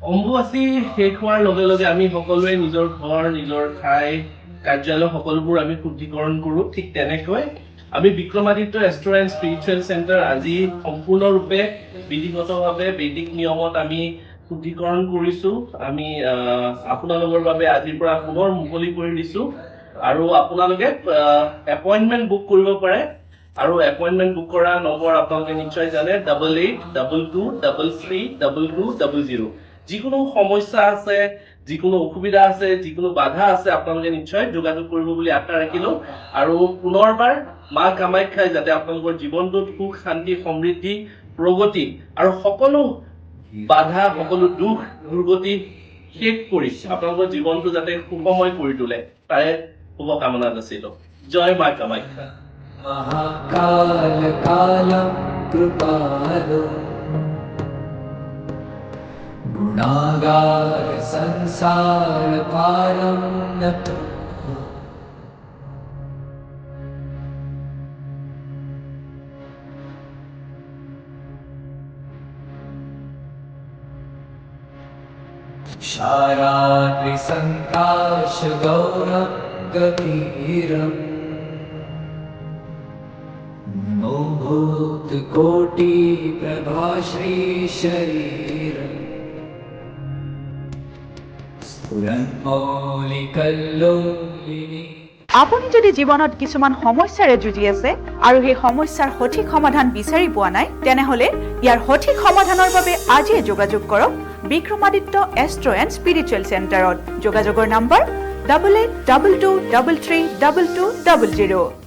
অম্বুবাচী শেষ হোৱাৰ লগে লগে আমি সকলোৱে নিজৰ ঘৰ নিজৰ ঠাই কাৰ্যালয় সকলোবোৰ আমি শুদ্ধিকৰণ কৰোঁ। ঠিক তেনেকৈ আমি বিক্ৰমাদিত্য ৰেষ্টুৰেণ্ট স্পিৰিচুৱেল চেণ্টাৰ আজি সম্পূৰ্ণৰূপে বিধিগতভাৱে বৈদিক নিয়মত আমি শুদ্ধিকৰণ কৰিছোঁ। আমি আপোনালোকৰ বাবে আজিৰ পৰা পুনৰ মুকলি কৰি দিছোঁ আৰু আপোনালোকে এপইণ্টমেণ্ট বুক কৰিব পাৰে আৰু এপইণ্টমেণ্ট বুক কৰা নম্বৰ আপোনালোকে নিশ্চয় জানে 8822232200। যিকোনো সমস্যা আছে, যিকোনো অসুবিধা আছে, যিকোনো বাধা আছে আপোনালোকে নিশ্চয় যোগাযোগ কৰিব বুলি আশা ৰাখিলোঁ আৰু পুনৰবাৰ মা কামাখ্যাই যাতে আপোনালোকৰ জীৱনটোত সুখ শান্তি সমৃদ্ধি প্ৰগতি আৰু সকলো বাধা সকলো দুখ দুৰ্গতি শেষ কৰি আপোনালোকৰ জীৱনটো যাতে সুখময় কৰি তোলে তাৰে শুভকামনা যাচিলোঁ। জয় মা কামাখ্যা। महाकाल कालं कृपालो गुणागार संसार पारं नतो शाराद्रि संकाश गौरं गभीरम् भूत कोटि प्रभा श्री शरीर स्फुरन्मौलिकल्लोलिनी। আপুনি যদি জীৱনত কিছুমান সমস্যাৰে যুঁজি আছে আৰু সেই সমস্যাৰ সঠিক সমাধান বিচাৰি পোৱা নাই তেনেহলে ইয়াৰ সঠিক সমাধানৰ বাবে আজিয়ে যোগাযোগ কৰক বিক্ৰমাদিত্য এষ্ট্ৰো এণ্ড স্পিৰিচুৱেল চেণ্টাৰত। যোগাযোগৰ নম্বৰ 8822332200।